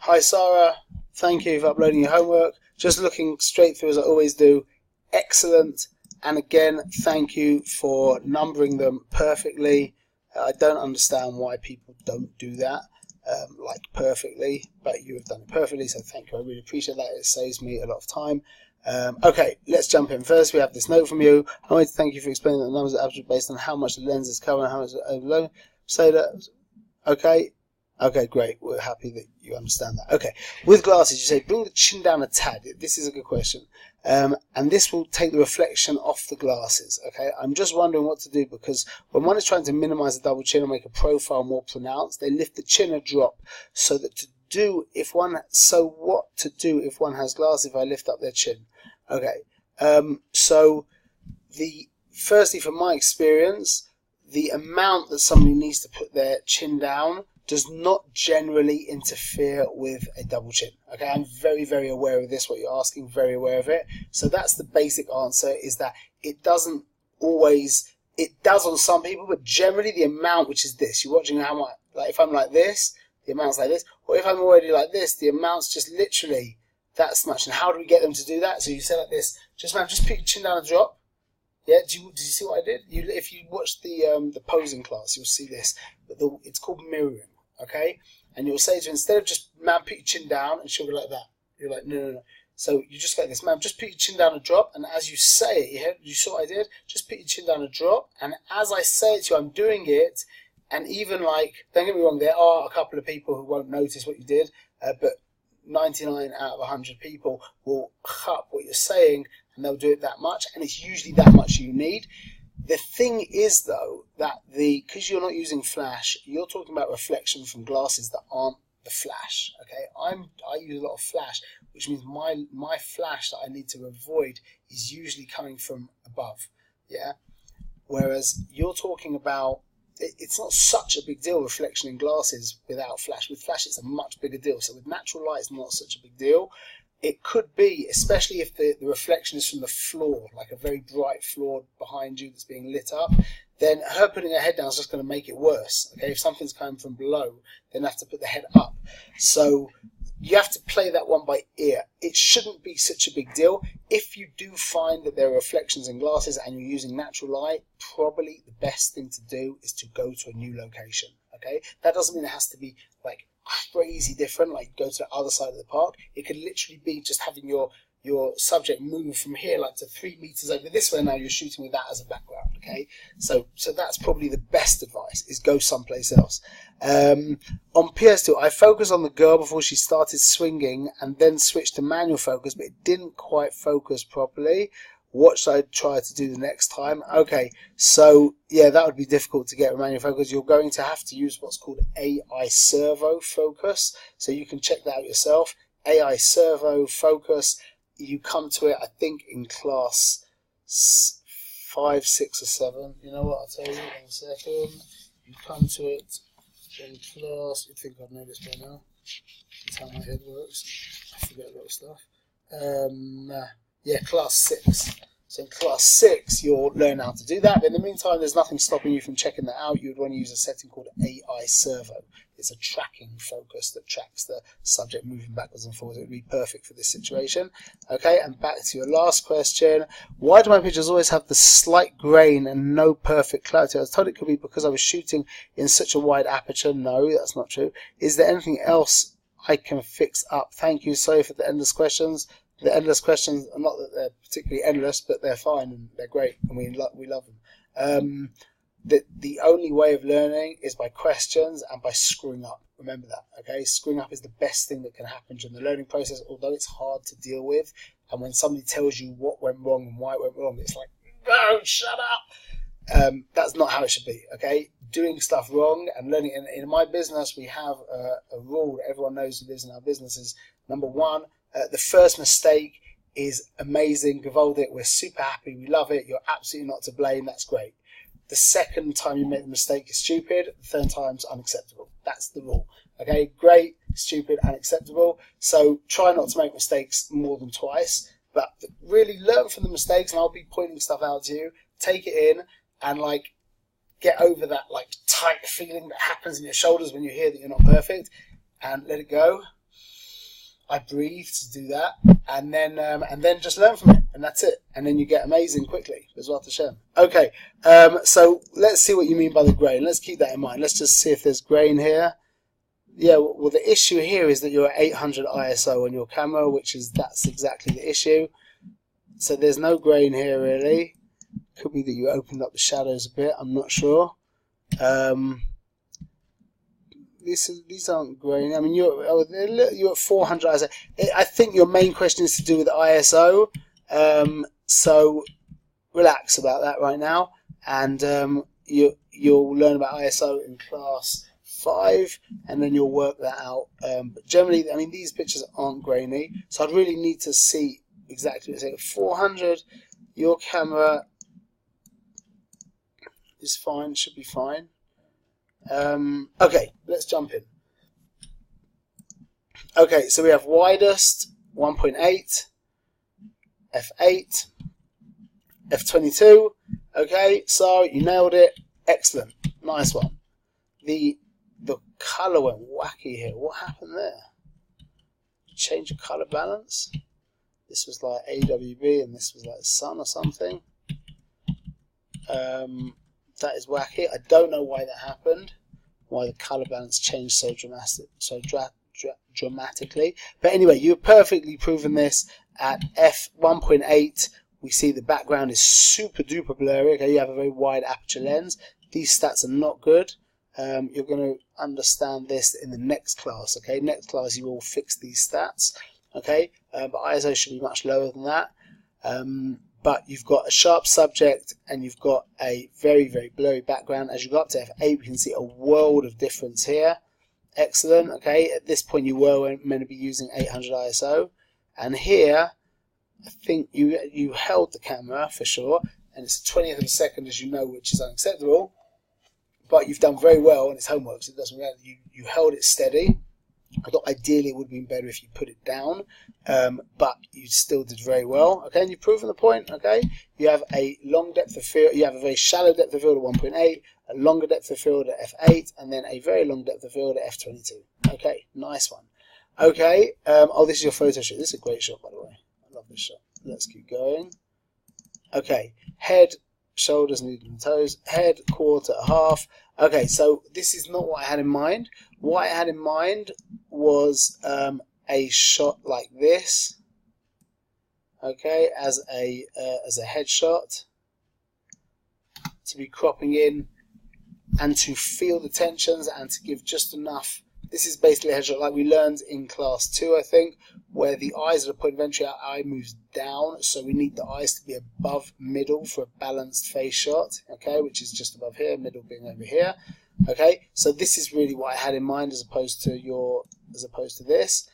Hi Sarah, thank you for uploading your homework. Just looking straight through as I always do. Excellent. And again, thank you for numbering them perfectly. I don't understand why people don't do that, like perfectly, but you have done it perfectly, so thank you. I really appreciate that. It saves me a lot of time. Okay, let's jump in. First, we have this note from you. I want to thank you for explaining that the numbers are absolute based on how much the lens is covering and how much is overload. Say that. Okay. Okay, great. We're happy that you understand that. Okay, with glasses, you say bring the chin down a tad. This is a good question. And this will take the reflection off the glasses. Okay, I'm just wondering what to do, because when one is trying to minimize the double chin and make a profile more pronounced, they lift the chin a drop. So what to do if one has glasses if I lift up their chin? Okay, so firstly, from my experience, the amount that somebody needs to put their chin down does not generally interfere with a double chin. Okay, I'm very, very aware of this, what you're asking, very aware of it. So that's the basic answer, is that it doesn't always, it does on some people, but generally the amount, which is this, you're watching how much, like if I'm like this, the amount's like this, or if I'm already like this, the amount's just literally that much. And how do we get them to do that? So you say like this, just put your chin down a drop. Yeah, did you see what I did? If you watch the posing class, you'll see this. But it's called mirroring. Okay, and you'll say to her, instead of just, ma'am, put your chin down, and she'll be like that. You're like, no. So you just go this, ma'am, just put your chin down a drop, and as you say it, you saw what I did? Just put your chin down a drop, and as I say it to you, I'm doing it, and even like, don't get me wrong, there are a couple of people who won't notice what you did, but 99 out of 100 people will up what you're saying, and they'll do it that much, and it's usually that much you need. The thing is, though, that because you're not using flash, you're talking about reflection from glasses that aren't the flash. Okay, I use a lot of flash, which means my flash that I need to avoid is usually coming from above. Yeah, whereas you're talking about, it's not such a big deal, reflection in glasses without flash. With flash, it's a much bigger deal. So with natural light, it's not such a big deal. It could be, especially if the reflection is from the floor, like a very bright floor behind you that's being lit up, then her putting her head down is just going to make it worse. Okay, if something's coming from below, then they have to put the head up. So you have to play that one by ear. It shouldn't be such a big deal. If you do find that there are reflections in glasses and you're using natural light, probably the best thing to do is to go to a new location. Okay, that doesn't mean it has to be like crazy different, like go to the other side of the park. It could literally be just having your subject move from here like to 3 meters over this way. Now you're shooting with that as a background. Okay, so that's probably the best advice, is go someplace else. On PS2, I focused on the girl before she started swinging and then switched to manual focus, but it didn't quite focus properly. What should I try to do the next time? Okay, so yeah, that would be difficult to get with manual focus. You're going to have to use what's called AI servo focus. So you can check that out yourself. AI servo focus. You come to it, I think, in class 5, 6, or 7. You know what? I'll tell you in a second. You come to it in class. You think I know this by now? That's how my head works. I forget a lot of stuff. Yeah, class 6. So in class 6, you'll learn how to do that. But in the meantime, there's nothing stopping you from checking that out. You would want to use a setting called AI servo. It's a tracking focus that tracks the subject moving backwards and forwards. It would be perfect for this situation. Okay, and back to your last question. Why do my pictures always have the slight grain and no perfect clarity? I was told it could be because I was shooting in such a wide aperture. No, that's not true. Is there anything else I can fix up? Thank you. Sorry for the endless questions. The endless questions are not that they're particularly endless, but they're fine and they're great, and we love them. The only way of learning is by questions and by screwing up. Remember that, okay? Screwing up is the best thing that can happen during the learning process, although it's hard to deal with. And when somebody tells you what went wrong and why it went wrong, it's like, no, shut up. That's not how it should be, okay? Doing stuff wrong and learning. In my business, we have a rule that everyone knows who lives in our businesses. Number one, the first mistake is amazing. Gewaldig. We're super happy. We love it. You're absolutely not to blame. That's great. The second time you make the mistake is stupid. The third time's unacceptable. That's the rule. Okay, great, stupid, unacceptable. So try not to make mistakes more than twice, but really learn from the mistakes, and I'll be pointing stuff out to you. Take it in and like get over that like tight feeling that happens in your shoulders when you hear that you're not perfect, and let it go. I breathe to do that, and then just learn from it, and that's it. And then you get amazing quickly. Bezrat Hashem. Okay, so let's see what you mean by the grain. Let's keep that in mind. Let's just see if there's grain here. Yeah, well, the issue here is that you're at 800 ISO on your camera, that's exactly the issue. So there's no grain here really. Could be that you opened up the shadows a bit. I'm not sure. These aren't grainy. I mean, you're at 400 ISO. I think your main question is to do with ISO. So relax about that right now, and you'll learn about ISO in class 5, and then you'll work that out. But generally, I mean, these pictures aren't grainy, so I'd really need to see exactly what it's like. 400, your camera is fine. Should be fine. Okay, let's jump in. Okay, so we have widest 1.8, f8, f22. Okay, so you nailed it. Excellent, nice one. The color went wacky here. What happened there? Change of color balance. This was like AWB, and this was like sun or something. That is wacky. I don't know why that happened, why the color balance changed so dramatically. But anyway, you've perfectly proven this at f1.8. We see the background is super duper blurry. Okay, you have a very wide aperture lens. These stats are not good. You're going to understand this in the next class. Okay, next class you will fix these stats. Okay, but ISO should be much lower than that. But you've got a sharp subject and you've got a very, very blurry background. As you go up to f8, we can see a world of difference here. Excellent. Okay, at this point you were meant to be using 800 ISO, and here I think you held the camera for sure, and it's a 20th of a second, as you know, which is unacceptable. But you've done very well, and it's homework, so it doesn't matter. You held it steady. I thought ideally it would have been better if you put it down, but you still did very well. Okay, and you've proven the point. Okay, you have a long depth of field. You have a very shallow depth of field at 1.8, a longer depth of field at f8, and then a very long depth of field at f22. Okay, nice one. Okay, oh, this is your photo shoot. This is a great shot, by the way. I love this shot. Let's keep going. Okay, head, shoulders, knees and toes, head, quarter, half. Okay, so this is not what I had in mind. What I had in mind was a shot like this. Okay, as a headshot, to be cropping in and to feel the tensions and to give just enough. This is basically a headshot like we learned in class 2, I think, where the eyes at the point of entry, our eye moves down, so we need the eyes to be above middle for a balanced face shot, okay, which is just above here, middle being over here. Okay, so this is really what I had in mind as opposed to this.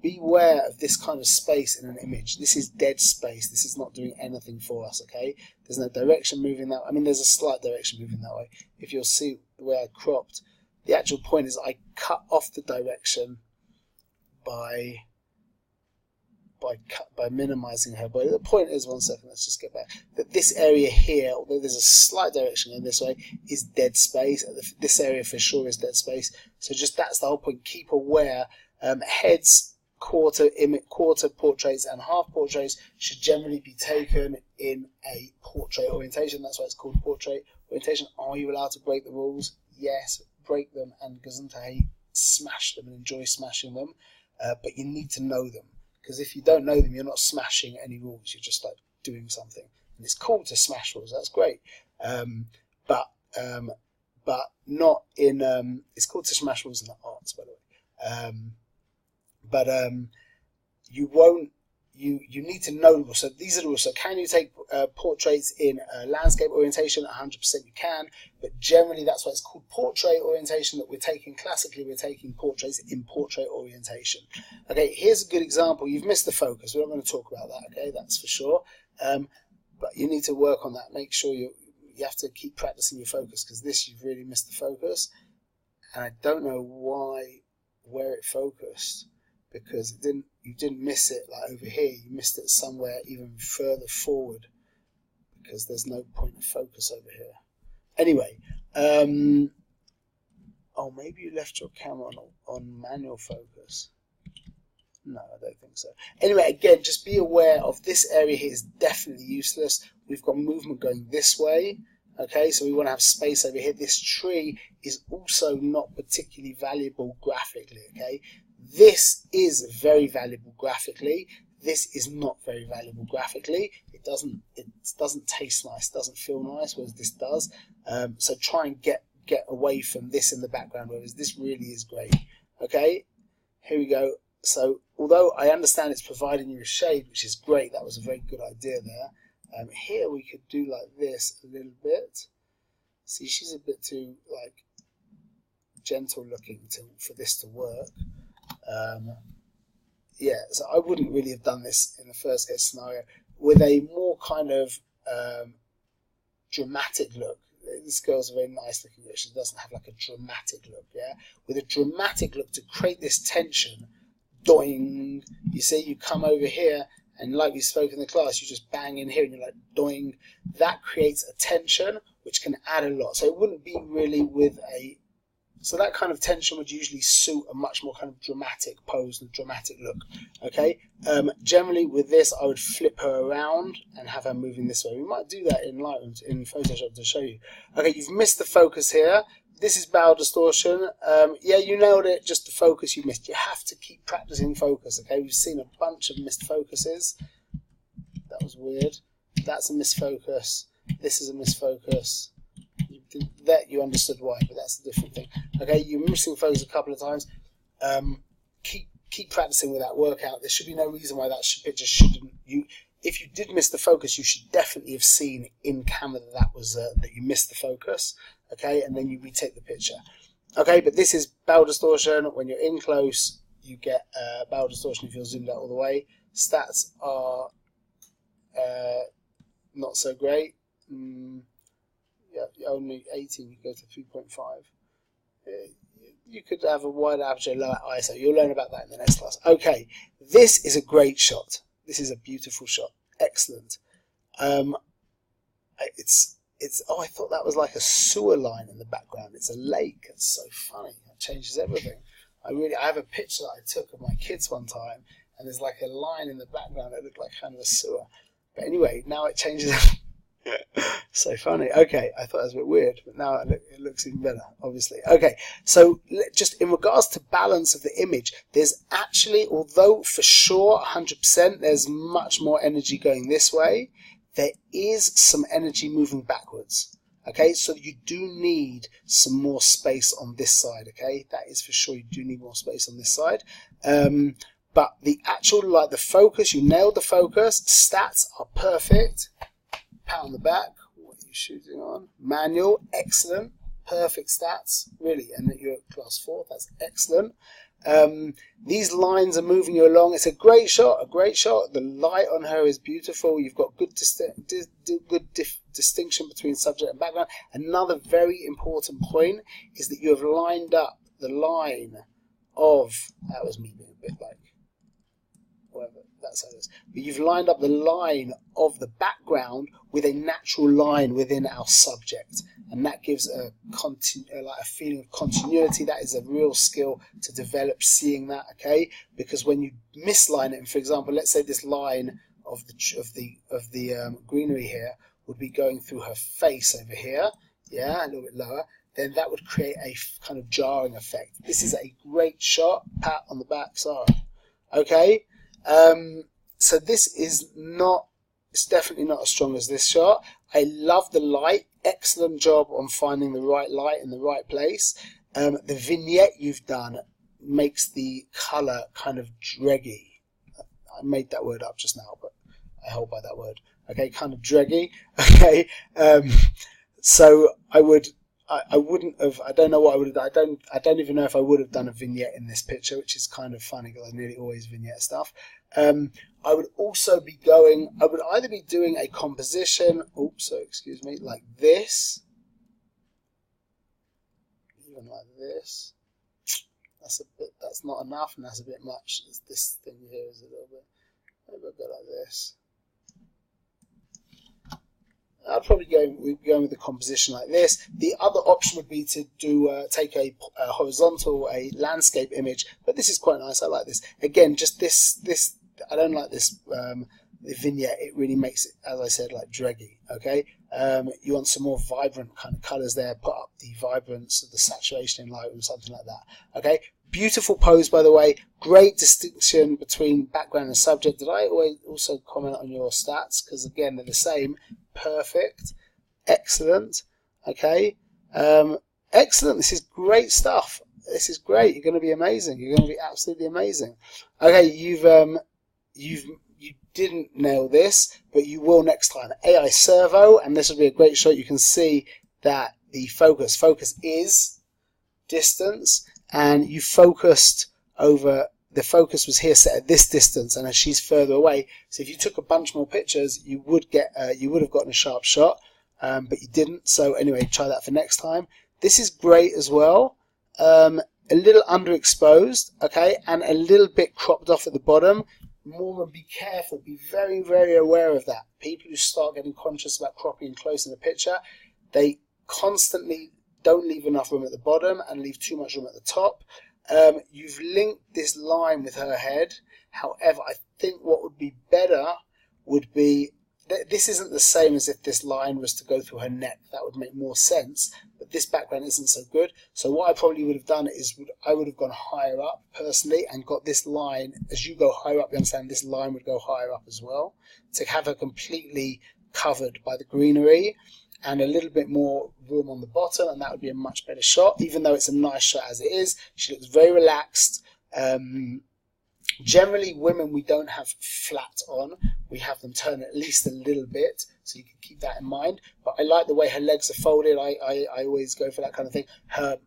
Beware of this kind of space in an image. This is dead space. This is not doing anything for us, okay? There's no direction moving that way. I mean, there's a slight direction moving that way. If you'll see the way I cropped, the actual point is I cut off the direction by minimizing her body. The point is, one second, let's just get back, that this area here, although there's a slight direction in this way, is dead space. This area for sure is dead space. So just that's the whole point. Keep aware. Heads, quarter portraits and half portraits should generally be taken in a portrait orientation. That's why it's called portrait orientation. Are you allowed to break the rules? Yes, break them, and Gesundheit, smash them and enjoy smashing them. But you need to know them, because if you don't know them, you're not smashing any rules. You're just like doing something, and it's cool to smash rules. That's great, but not in. It's cool to smash rules in the arts, by the way. You won't. You need to know the rules. So these are the rules. So can you take portraits in landscape orientation? 100% you can, but generally that's why it's called portrait orientation. That we're taking classically, we're taking portraits in portrait orientation. Okay, here's a good example. You've missed the focus. We're not going to talk about that. Okay, that's for sure. But you need to work on that. Make sure you have to keep practicing your focus, because this you've really missed the focus, and I don't know where it focused, because you didn't miss it like over here. You missed it somewhere even further forward, because there's no point of focus over here. Anyway, oh, maybe you left your camera on manual focus. No, I don't think so. Anyway, again, just be aware of this area here is definitely useless. We've got movement going this way. Okay, so we want to have space over here. This tree is also not particularly valuable graphically. Okay, this is very valuable graphically. This is not very valuable graphically. It doesn't taste nice, doesn't feel nice, whereas this does. So try and get away from this in the background, whereas this really is great. Okay, here we go. So although I understand it's providing you a shade, which is great, that was a very good idea there. Here we could do like this a little bit. See, she's a bit too like gentle looking for this to work. Yeah, so I wouldn't really have done this in the first case scenario with a more kind of dramatic look. This girl's a very nice looking girl. She doesn't have like a dramatic look, yeah? With a dramatic look to create this tension, doing, you see, you come over here and like we spoke in the class, you just bang in here and you're like doing. That creates a tension which can add a lot. So it wouldn't be really with a, so that kind of tension would usually suit a much more kind of dramatic pose and dramatic look. Okay, generally with this I would flip her around and have her moving this way. We might do that in Lightroom, in Photoshop to show you. Okay, you've missed the focus here. This is bow distortion. Yeah, you nailed it, just the focus you missed. You have to keep practicing focus, okay? We've seen a bunch of missed focuses. That was weird. That's a missed focus. This is a missed focus. That you understood why, but that's a different thing. Okay, you're missing focus a couple of times. Keep practicing with that workout. There should be no reason why that picture shouldn't. If you did miss the focus, you should definitely have seen in camera that was that you missed the focus. Okay, and then you retake the picture. Okay, but this is bow distortion. When you're in close, you get bow distortion if you're zoomed out all the way. Stats are not so great. Yeah, only 18. You go to 3.5. You could have a wide aperture, lower ISO. You'll learn about that in the next class. Okay, this is a great shot. This is a beautiful shot. Excellent. Oh, I thought that was like a sewer line in the background. It's a lake. It's so funny. That changes everything. I have a picture that I took of my kids one time, and there's like a line in the background that looked like kind of a sewer. But anyway, now it changes. So funny. Okay, I thought that was a bit weird, but now it looks even better, obviously. Okay, so just in regards to balance of the image, there's actually, although for sure 100% there's much more energy going this way, there is some energy moving backwards. Okay, so you do need some more space on this side. Okay, that is for sure. You do need more space on this side. But the actual, like the focus, you nailed the focus. Stats are perfect. Pat on the back. What are you shooting on? Manual, excellent. Perfect stats, really. And you're at class 4. That's excellent. These lines are moving you along. It's a great shot, a great shot. The light on her is beautiful. You've got good distinction between subject and background. Another very important point is that you have lined up the line of, that was me being a bit like, whatever, that's how it is. But you've lined up the line of the background with a natural line within our subject. And that gives a feeling of continuity. That is a real skill to develop, seeing that, okay? Because when you misline it, and for example, let's say this line of the greenery here would be going through her face over here, yeah, a little bit lower, then that would create a kind of jarring effect. This is a great shot. Pat on the back, Sarah. Okay, so this is not, it's definitely not as strong as this shot. I love the light. Excellent job on finding the right light in the right place. The vignette you've done makes the colour kind of dreggy. I made that word up just now, but I hold by that word. Okay, kind of dreggy. Okay, so I wouldn't have. I don't know what I would have done. I don't even know if I would have done a vignette in this picture, which is kind of funny because I nearly always vignette stuff. I would also be going, I would either be doing a composition, excuse me, like this, even like this. That's not enough, and that's a bit much. This thing here is a little bit, maybe I'll go like this. I'd probably we'd be going with the composition like this. The other option would be to do take a horizontal, a landscape image, but this is quite nice. I like this. Again, just this. I don't like this the vignette. It really makes it, as I said, like dreggy. Okay, you want some more vibrant kind of colours there. Put up the vibrance of the saturation in Lightroom, something like that. Okay. Beautiful pose, by the way. Great distinction between background and subject. Did I also comment on your stats? Because again, they're the same. Perfect. Excellent. Okay. Excellent. This is great stuff. This is great. You're going to be amazing. You're going to be absolutely amazing. Okay, you didn't nail this, but you will next time. AI servo, and this will be a great shot. You can see that the focus is distance. And you focused over, the focus was here set at this distance, and as she's further away, so if you took a bunch more pictures, you would have gotten a sharp shot, but you didn't. So anyway, try that for next time. This is great as well. A little underexposed, okay, and a little bit cropped off at the bottom. More, be careful, be very, very aware of that. People who start getting conscious about cropping close in the picture, they constantly don't leave enough room at the bottom and leave too much room at the top. You've linked this line with her head. However, I think what would be better would be, this isn't the same as if this line was to go through her neck. That would make more sense, but this background isn't so good. So what I probably would have done is I would have gone higher up personally and got this line. As you go higher up, you understand this line would go higher up as well, to have her completely covered by the greenery and a little bit more room on the bottom, and that would be a much better shot, even though it's a nice shot as it is. She looks very relaxed. Generally, women we don't have flat on. We have them turn at least a little bit, so you can keep that in mind. But I like the way her legs are folded. I always go for that kind of thing. Her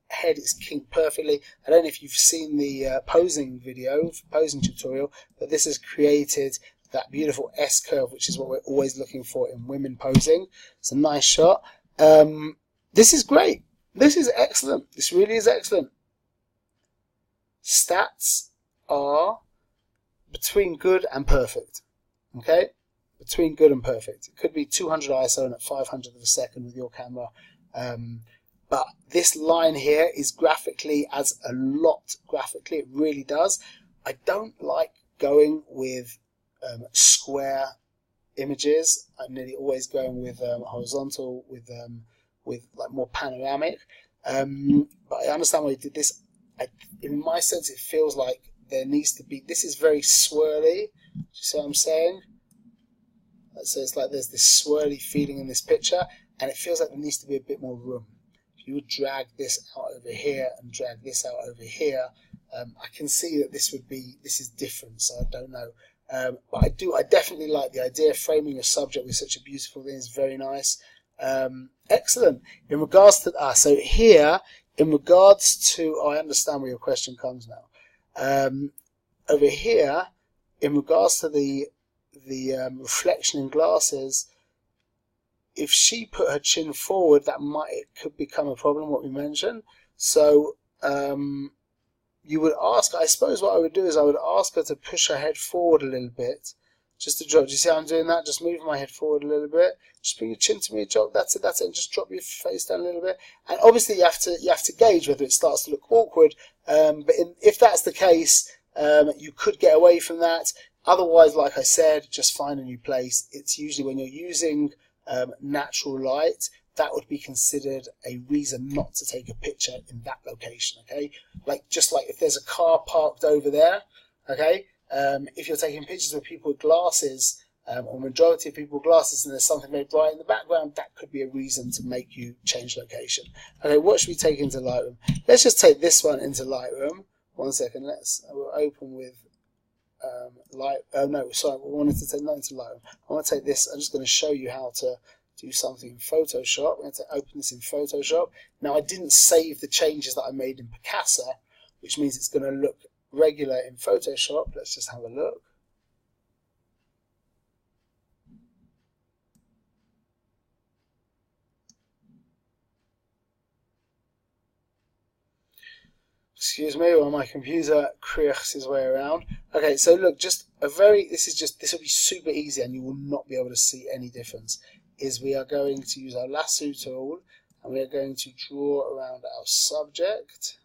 head is kinked perfectly. I don't know if you've seen the posing video, posing tutorial, but this has created that beautiful S-curve, which is what we're always looking for in women posing. It's a nice shot. This is great. This is excellent. This really is excellent. Stats are between good and perfect. Okay? Between good and perfect. It could be 200 ISO and at 500 of a second with your camera. But this line here is graphically, adds a lot graphically. It really does. I don't like going with square images. I'm nearly always going with horizontal, with like more panoramic. But I understand why you did this. In my sense, it feels like there needs to be. This is very swirly. Do you see what I'm saying? So it's like there's this swirly feeling in this picture, and it feels like there needs to be a bit more room. If you would drag this out over here and drag this out over here, I can see that this is different. So I don't know. But I definitely like the idea of framing your subject with such a beautiful thing. It's very nice. Excellent. In regards to so here, in regards to, I understand where your question comes now. Over here, in regards to the reflection in glasses, if she put her chin forward, it could become a problem. What we mentioned. So you would ask, I suppose what I would do is I would ask her to push her head forward a little bit, just to drop. Do you see how I'm doing that? Just moving my head forward a little bit. Just bring your chin to me, drop. That's it. And just drop your face down a little bit. And obviously you have to gauge whether it starts to look awkward. But if that's the case, you could get away from that. Otherwise, like I said, just find a new place. It's usually when you're using natural light, that would be considered a reason not to take a picture in that location, okay? Just like if there's a car parked over there, okay? If you're taking pictures of people with glasses, or majority of people with glasses, and there's something very bright in the background, that could be a reason to make you change location. Okay, what should we take into Lightroom? Let's just take this one into Lightroom. 1 second, we'll open with we wanted to take that into Lightroom. I want to take this, I'm just going to show you how to do something in Photoshop. We're going to open this in Photoshop. Now, I didn't save the changes that I made in Picasa, which means it's going to look regular in Photoshop. Let's just have a look. Excuse me, while my computer creaks his way around. Okay, so look, this will be super easy and you will not be able to see any difference. is we are going to use our lasso tool and we are going to draw around our subject.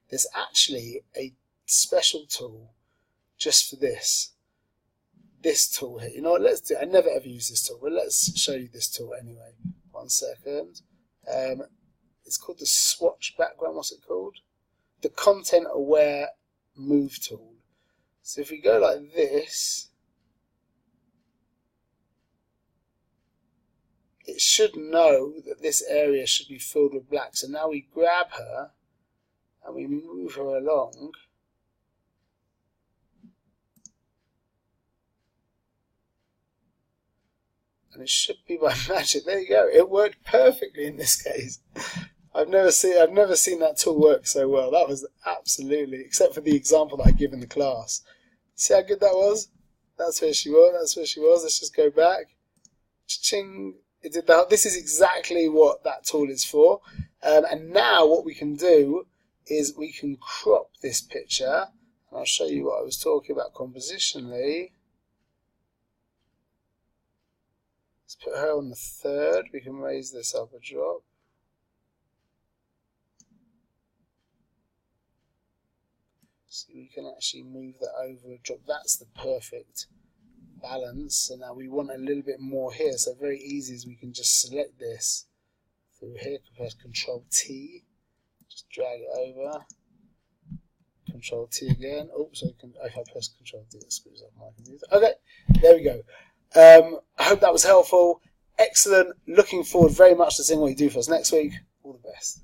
There's actually a special tool just for this tool here. You know what, let's do, I never ever use this tool, but let's show you this tool anyway. 1 second. It's called the swatch background. What's it called? The content aware move tool. So if we go like this, it should know that this area should be filled with black. So now we grab her and we move her along. And it should be by magic. There you go. It worked perfectly in this case. I've never seen that tool work so well. That was absolutely, except for the example that I give in the class. See how good that was? That's where she was. That's where she was. Let's just go back. Cha-ching. It did that. This is exactly what that tool is for. And now what we can do is we can crop this picture. And I'll show you what I was talking about compositionally. Let's put her on the 3rd. We can raise this up a drop. So we can actually move that over a drop. That's the perfect balance. So now we want a little bit more here. So very easy is we can just select this through here. Press Control T. Just drag it over. Control T again. Oops, if I press Control T, it screws up my computer. Okay, there we go. I hope that was helpful. Excellent. Looking forward very much to seeing what you do for us next week. All the best.